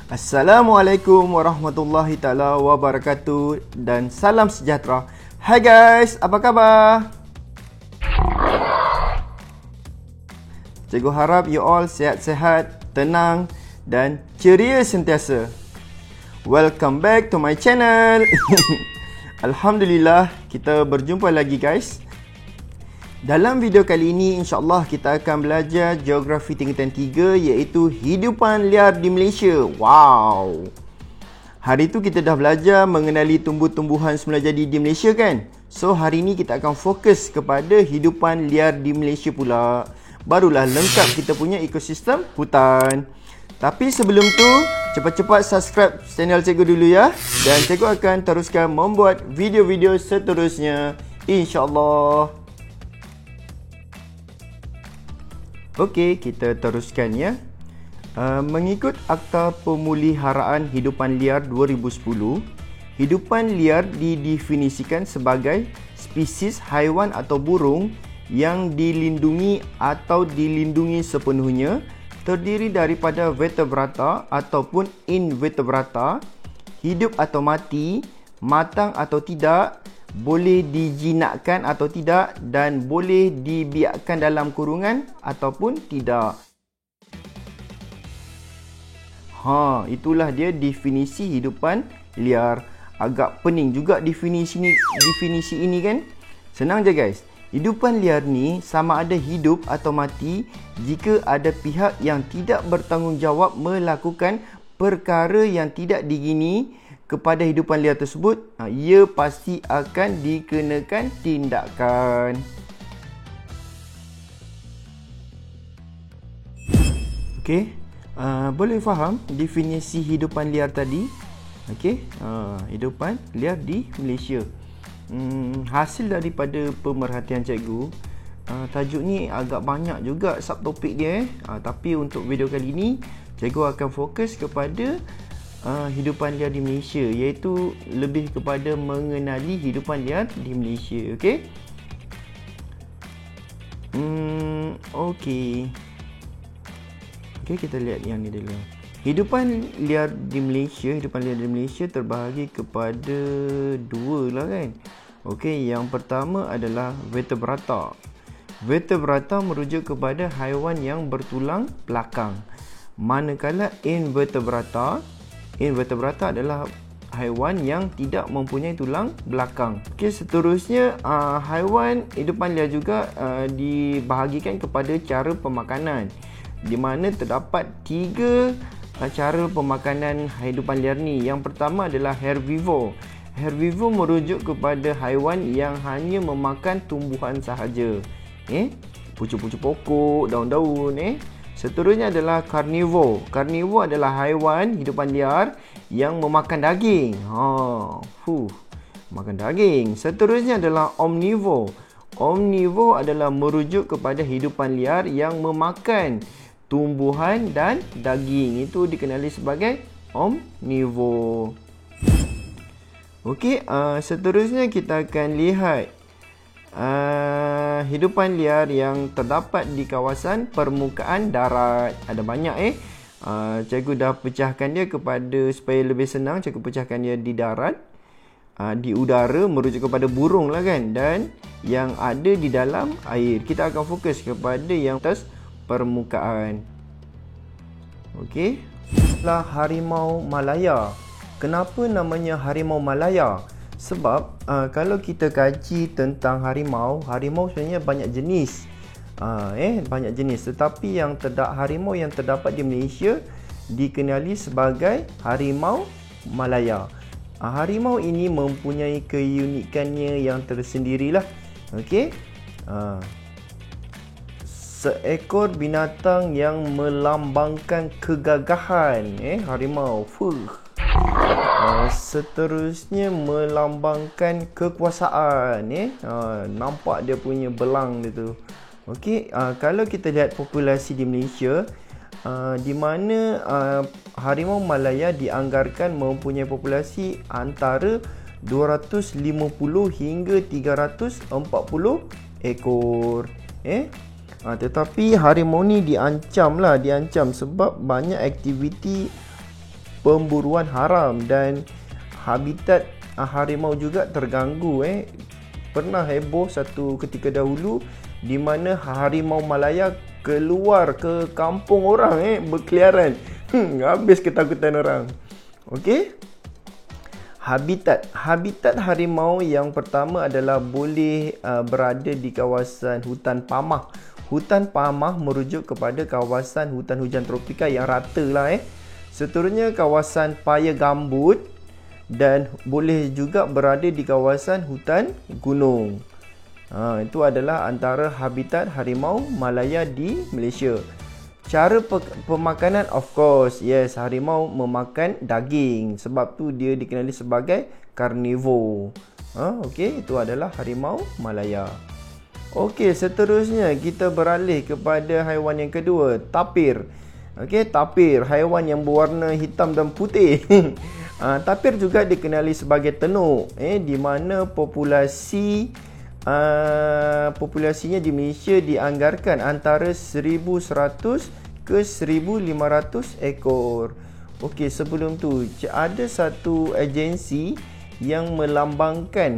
Assalamualaikum warahmatullahi taala wabarakatuh dan salam sejahtera. Hai guys, apa khabar? Cikgu harap you all sihat-sihat, tenang dan ceria sentiasa. Welcome back to my channel. Alhamdulillah, kita berjumpa lagi guys. Dalam video kali ini insya-Allah kita akan belajar geografi tingkatan 3 iaitu hidupan liar di Malaysia. Wow. Hari itu kita dah belajar mengenali tumbuh-tumbuhan semula jadi di Malaysia kan? So hari ini kita akan fokus kepada hidupan liar di Malaysia pula. Barulah lengkap kita punya ekosistem hutan. Tapi sebelum tu, cepat-cepat subscribe channel cikgu dulu ya. Dan cikgu akan teruskan membuat video-video seterusnya, insya-Allah. Okey, kita teruskan ya. Mengikut Akta Pemeliharaan Hidupan Liar 2010, hidupan liar didefinisikan sebagai spesies haiwan atau burung yang dilindungi atau dilindungi sepenuhnya, terdiri daripada vertebrata ataupun invertebrata, hidup atau mati, matang atau tidak, boleh dijinakkan atau tidak, dan boleh dibiarkan dalam kurungan ataupun tidak. Itulah dia definisi hidupan liar. Agak pening juga definisi ini kan? Senang je guys. Hidupan liar ni sama ada hidup atau mati jika ada pihak yang tidak bertanggungjawab melakukan perkara yang tidak diingini kepada hidupan liar tersebut, ia pasti akan dikenakan tindakan. Okey, boleh faham definisi hidupan liar tadi? Okey, hidupan liar di Malaysia. Hasil daripada pemerhatian cikgu, tajuk ni agak banyak juga subtopik dia. Tapi untuk video kali ini, cikgu akan fokus kepada hidupan liar di Malaysia, iaitu lebih kepada mengenali hidupan liar di Malaysia. Okey. Okey, kita lihat yang ni dulu. Hidupan liar di Malaysia terbahagi kepada dua lah kan. Okey, yang pertama adalah vertebrata. Vertebrata merujuk kepada haiwan yang bertulang belakang. Manakala invertebrata adalah haiwan yang tidak mempunyai tulang belakang. Okey, seterusnya haiwan hidupan liar juga dibahagikan kepada cara pemakanan, di mana terdapat 3 cara pemakanan hidupan liar ni. Yang pertama adalah herbivore. Herbivore merujuk kepada haiwan yang hanya memakan tumbuhan sahaja. Pucuk-pucuk pokok, daun-daun. Seterusnya adalah carnivore. Carnivore adalah haiwan hidupan liar yang memakan daging. Makan daging. Seterusnya adalah omnivore. Omnivore adalah merujuk kepada hidupan liar yang memakan tumbuhan dan daging. Itu dikenali sebagai omnivore. Okey, seterusnya kita akan lihat hidupan liar yang terdapat di kawasan permukaan darat. Ada banyak cikgu dah pecahkan dia kepada supaya lebih senang. Cikgu pecahkan dia di darat, di udara merujuk kepada burung lah kan, dan yang ada di dalam air. Kita akan fokus kepada yang atas permukaan. Okey, lah harimau Malaya. Kenapa namanya harimau Malaya? Sebab kalau kita kaji tentang harimau sebenarnya banyak jenis. Banyak jenis. Tetapi harimau yang terdapat di Malaysia dikenali sebagai harimau Malaya. Harimau ini mempunyai keunikannya yang tersendirilah. Okey. Seekor binatang yang melambangkan kegagahan. Harimau. Seterusnya melambangkan kekuasaan. Nampak dia punya belang dia tu. Okey, kalau kita lihat populasi di Malaysia, di mana harimau Malaya dianggarkan mempunyai populasi antara 250 hingga 340 ekor. Tetapi harimau ni diancam sebab banyak aktiviti pemburuan haram dan habitat harimau juga terganggu. Pernah heboh satu ketika dahulu di mana harimau Malaya keluar ke kampung orang berkeliaran. Habis ketakutan orang. Okey. Habitat harimau yang pertama adalah boleh berada di kawasan hutan pamah. Hutan pamah merujuk kepada kawasan hutan hujan tropika yang rata lah. Seterusnya kawasan paya gambut dan boleh juga berada di kawasan hutan gunung. Itu adalah antara habitat harimau Malaya di Malaysia. Cara pemakanan, of course, yes, harimau memakan daging. Sebab tu dia dikenali sebagai karnivor. Okey, itu adalah harimau Malaya. Okey, seterusnya kita beralih kepada haiwan yang kedua, tapir. Okey, tapir, haiwan yang berwarna hitam dan putih. Tapir juga dikenali sebagai tenuk, di mana populasinya di Malaysia dianggarkan antara 1,100 ke 1,500 ekor. Okey, sebelum tu ada satu agensi yang melambangkan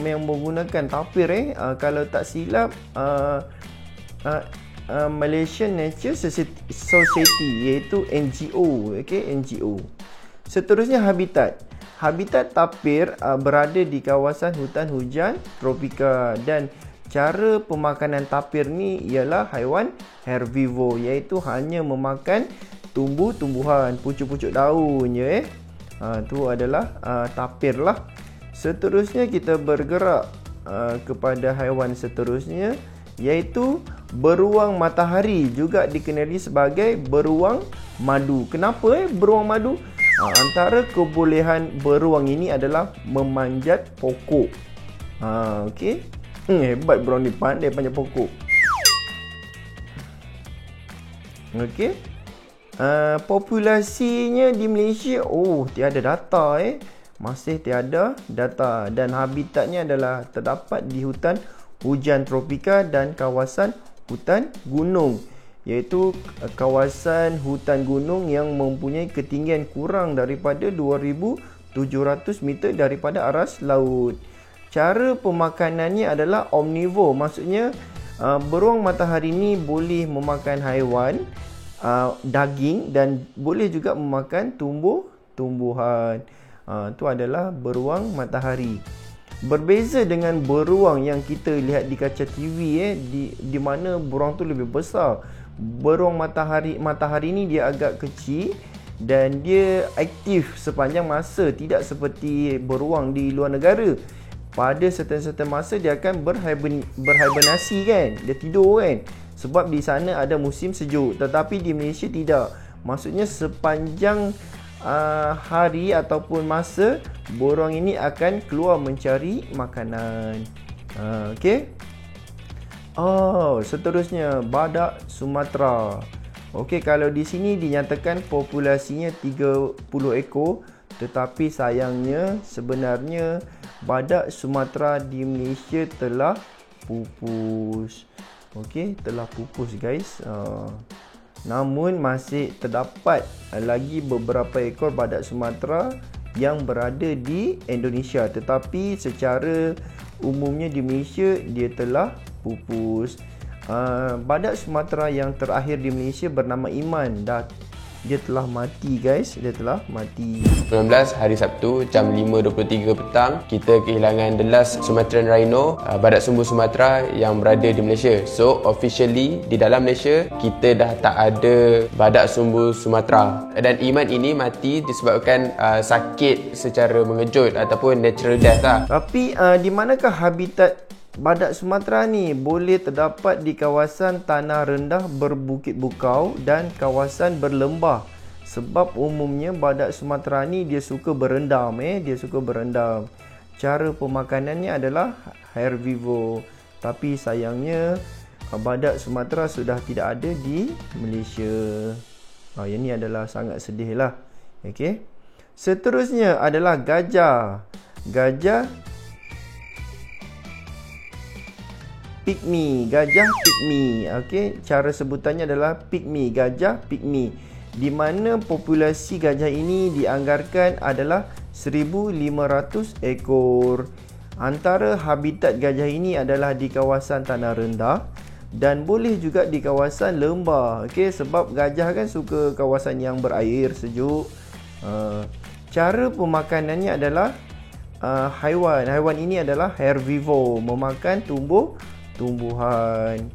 yang menggunakan tapir. Kalau tak silap, Malaysian Nature Society, iaitu NGO. Okey, NGO. Seterusnya habitat tapir berada di kawasan hutan hujan tropika dan cara pemakanan tapir ni ialah haiwan herbivore, iaitu hanya memakan tumbuh-tumbuhan, pucuk-pucuk daun je. Tu adalah tapir lah. Seterusnya kita bergerak kepada haiwan seterusnya, iaitu beruang matahari, juga dikenali sebagai beruang madu. Kenapa beruang madu? Antara kebolehan beruang ini adalah memanjat pokok. Okey. Hebat beruang ni, pandai panjat pokok. Okey. Populasinya di Malaysia, tiada data masih tiada data, dan habitatnya adalah terdapat di hutan hujan tropika dan kawasan hutan gunung, iaitu kawasan hutan gunung yang mempunyai ketinggian kurang daripada 2,700 meter daripada aras laut. Cara pemakanannya adalah omnivore, maksudnya beruang matahari ni boleh memakan haiwan, daging, dan boleh juga memakan tumbuh-tumbuhan. Itu adalah beruang matahari. Berbeza dengan beruang yang kita lihat di kaca TV, di mana beruang tu lebih besar. Beruang matahari ni dia agak kecil dan dia aktif sepanjang masa, tidak seperti beruang di luar negara. Pada certain masa dia akan berhibernasi kan, dia tidur kan, sebab di sana ada musim sejuk. Tetapi di Malaysia tidak. Maksudnya sepanjang hari ataupun masa, beruang ini akan keluar mencari makanan. Okey. Seterusnya badak Sumatera. Okey, kalau di sini dinyatakan populasinya 30 ekor, tetapi sayangnya sebenarnya badak Sumatera di Malaysia telah pupus. Okey, telah pupus guys. Namun masih terdapat lagi beberapa ekor badak Sumatera yang berada di Indonesia, tetapi secara umumnya di Malaysia dia telah pupus. Badak Sumatera yang terakhir di Malaysia bernama Iman. Dia telah mati guys, dia telah mati. 19 hari Sabtu jam 5.23 petang, kita kehilangan the last Sumatran rhino, badak sumbu Sumatera yang berada di Malaysia. So officially di dalam Malaysia kita dah tak ada badak sumbu Sumatera. Dan Iman ini mati disebabkan sakit secara mengejut ataupun natural death lah. Tapi di manakah habitat badak Sumatera ni? Boleh terdapat di kawasan tanah rendah berbukit bukau dan kawasan berlembah. Sebab umumnya badak Sumatera ni dia suka berendam, dia suka berendam. Cara pemakanannya adalah herbivore. Tapi sayangnya badak Sumatera sudah tidak ada di Malaysia. Yang ni adalah sangat sedih lah. Okey. Seterusnya adalah gajah. Gajah pygmy, gajah pygmy. Okey, cara sebutannya adalah pygmy, gajah pygmy. di mana populasi gajah ini dianggarkan adalah 1,500 ekor. Antara habitat gajah ini adalah di kawasan tanah rendah dan boleh juga di kawasan lembah. Okey, sebab gajah kan suka kawasan yang berair, sejuk. Cara pemakanannya adalah haiwan ini adalah herbivore, memakan tumbuhan.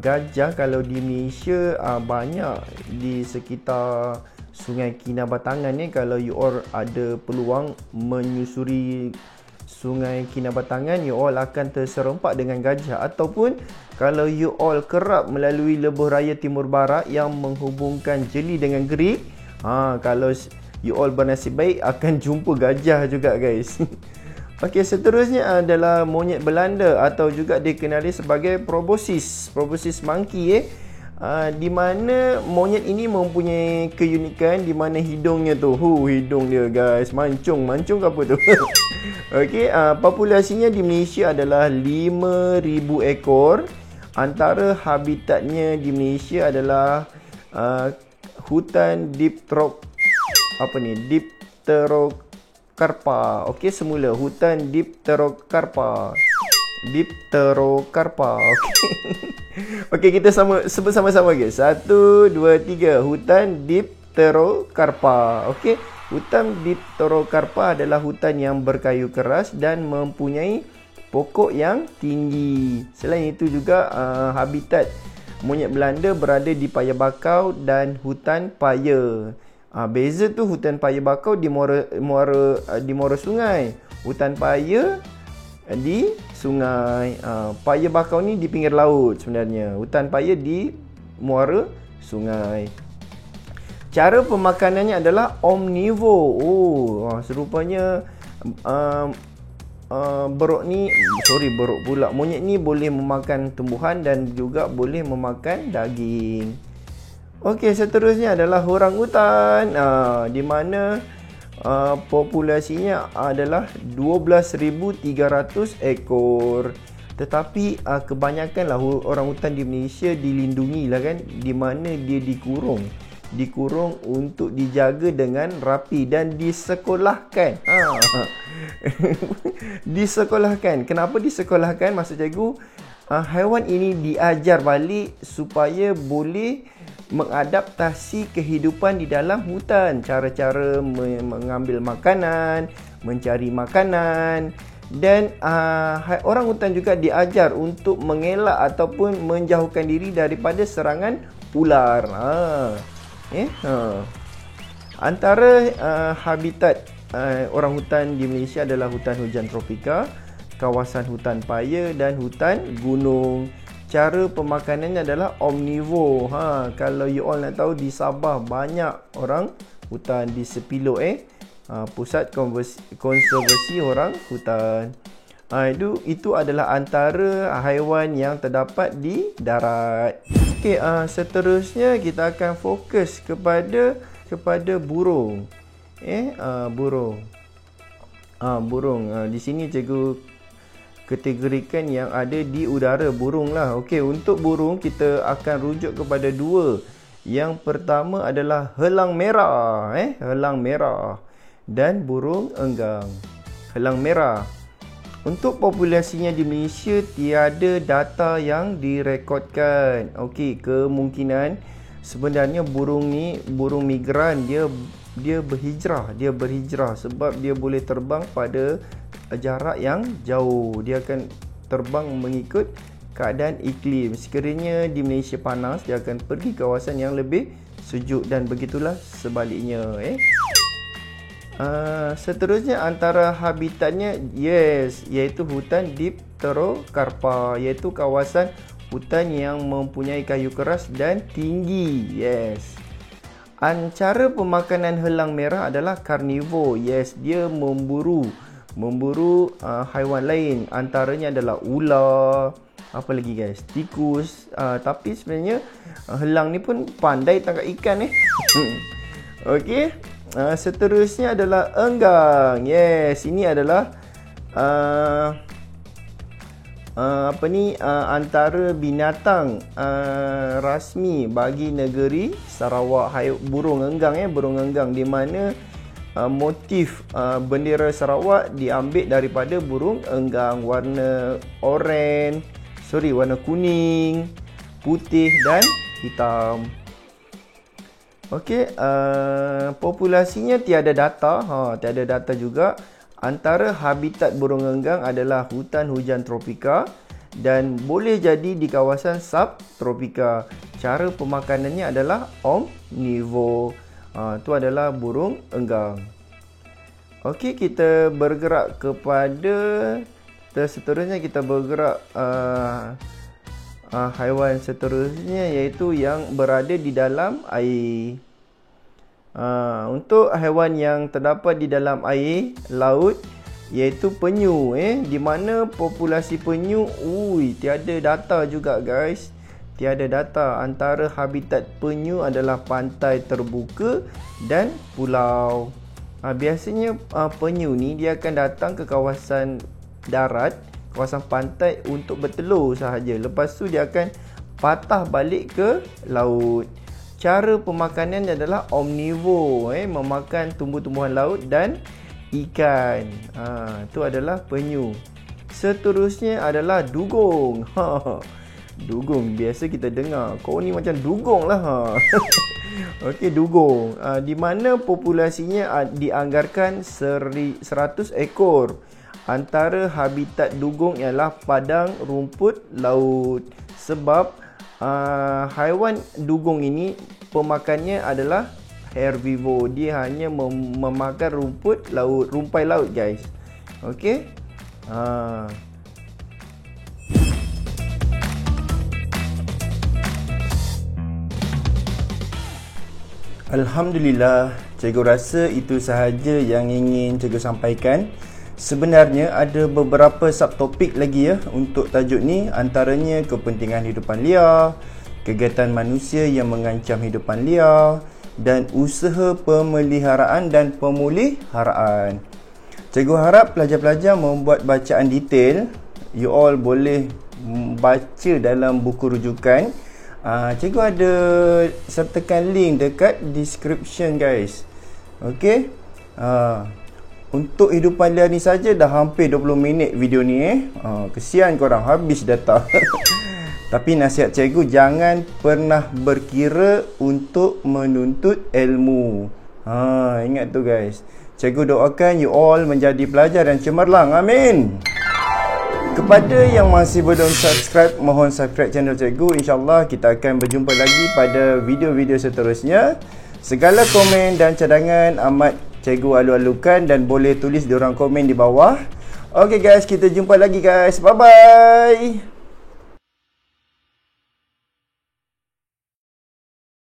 Gajah kalau di Malaysia banyak di sekitar Sungai Kinabatangan ni. Kalau you all ada peluang menyusuri Sungai Kinabatangan, you all akan terserempak dengan gajah. Ataupun kalau you all kerap melalui lebuh raya Timur Barat yang menghubungkan Jeli dengan Gerik, kalau you all bernasib baik akan jumpa gajah juga, guys. Okey, seterusnya adalah monyet Belanda atau juga dikenali sebagai proboscis monkey, di mana monyet ini mempunyai keunikan di mana hidungnya tu, hidung dia, guys, mancung ke apa tu. Okey, populasinya di Malaysia adalah 5,000 ekor. Antara habitatnya di Malaysia adalah hutan Dipterocarpa. Okey, semula hutan Dipterocarpa. Okey. Okey, kita sebut sama-sama, guys. 1, 2, 3. Hutan Dipterocarpa. Okey, hutan Dipterocarpa adalah hutan yang berkayu keras dan mempunyai pokok yang tinggi. Selain itu juga habitat monyet Belanda berada di Paya Bakau dan hutan Paya. Beza tu, hutan Paya Bakau di muara sungai, hutan Paya di sungai. Paya Bakau ni di pinggir laut sebenarnya, hutan Paya di muara sungai. Cara pemakanannya adalah omnivore. Serupanya monyet ni boleh memakan tumbuhan dan juga boleh memakan daging. Okey, seterusnya adalah orangutan, di mana populasinya adalah 12,300 ekor. Tetapi kebanyakanlah orangutan di Malaysia dilindungi lah kan, di mana dia dikurung untuk dijaga dengan rapi dan disekolahkan. Disekolahkan. Kenapa disekolahkan? Maksud cikgu, haiwan ini diajar balik supaya boleh mengadaptasi kehidupan di dalam hutan. Cara-cara mengambil makanan, mencari makanan. Dan orangutan juga diajar untuk mengelak ataupun menjauhkan diri daripada serangan ular. Antara habitat orangutan di Malaysia adalah hutan hujan tropika, kawasan hutan paya dan hutan gunung. Cara pemakanannya adalah omnivore. Kalau you all nak tahu, di Sabah banyak orang hutan, di Sepilok pusat konservasi orang hutan. Itu adalah antara haiwan yang terdapat di darat. Okey, seterusnya kita akan fokus kepada burung. Burung. Di sini cikgu kategorikan yang ada di udara, burung lah. Okey, untuk burung kita akan rujuk kepada dua. Yang pertama adalah helang merah, helang merah dan burung enggang. Helang merah. Untuk populasinya di Malaysia tiada data yang direkodkan. Okey, kemungkinan sebenarnya burung ni burung migran, dia berhijrah sebab dia boleh terbang pada jarak yang jauh. Dia akan terbang mengikut keadaan iklim. Sekiranya di Malaysia panas, dia akan pergi kawasan yang lebih sejuk dan begitulah sebaliknya. Seterusnya antara habitatnya iaitu hutan Dipterocarpa, iaitu kawasan hutan yang mempunyai kayu keras dan tinggi. Cara pemakanan helang merah adalah karnivor. Dia memburu haiwan lain. Antaranya adalah ular, apa lagi guys, tikus. Tapi sebenarnya helang ni pun pandai tangkap ikan. Okey, seterusnya adalah enggang. Ini adalah antara binatang rasmi bagi negeri Sarawak, burung enggang burung enggang, di mana motif bendera Sarawak diambil daripada burung enggang, warna warna kuning, putih dan hitam. Okey, populasinya tiada data juga. Antara habitat burung enggang adalah hutan hujan tropika dan boleh jadi di kawasan subtropika. Cara pemakanannya adalah omnivore. Itu adalah burung enggang. Okey, kita bergerak kepada seterusnya. Kita bergerak haiwan seterusnya, iaitu yang berada di dalam air. Untuk haiwan yang terdapat di dalam air laut, iaitu penyu, di mana populasi penyu, tiada data juga guys. Tiada data. Antara habitat penyu adalah pantai terbuka dan pulau. Biasanya penyu ni dia akan datang ke kawasan darat, kawasan pantai untuk bertelur sahaja. Lepas tu dia akan patah balik ke laut. Cara pemakanan adalah omnivore, memakan tumbuh-tumbuhan laut dan ikan. Itu adalah penyu. Seterusnya adalah dugong. Dugong biasa kita dengar, kau ni macam dugong lah. Okey, dugong, di mana populasinya dianggarkan 100 ekor. Antara habitat dugong ialah padang rumput laut. Sebab haiwan dugong ini pemakannya adalah herbivore. Dia hanya memakan rumput laut, rumpai laut guys. Okey. Alhamdulillah, cikgu rasa itu sahaja yang ingin cikgu sampaikan. Sebenarnya ada beberapa subtopik lagi untuk tajuk ni, antaranya kepentingan hidupan liar, kegiatan manusia yang mengancam hidupan liar, dan usaha pemeliharaan dan pemuliharaan. Cikgu harap pelajar-pelajar membuat bacaan detail. You all boleh baca dalam buku rujukan. Cikgu ada sertakan link dekat description guys. Okey. Untuk hidupan liar ni saja dah hampir 20 minit video ni. Kesian korang, habis data. Tapi nasihat cikgu, jangan pernah berkira untuk menuntut ilmu. Ingat tu guys. Cikgu doakan you all menjadi pelajar yang cemerlang. Amin. Kepada yang masih belum subscribe, mohon subscribe channel cikgu. InsyaAllah kita akan berjumpa lagi pada video-video seterusnya. Segala komen dan cadangan amat cikgu alu-alukan dan boleh tulis diorang komen di bawah. Okay guys, kita jumpa lagi guys. Bye-bye.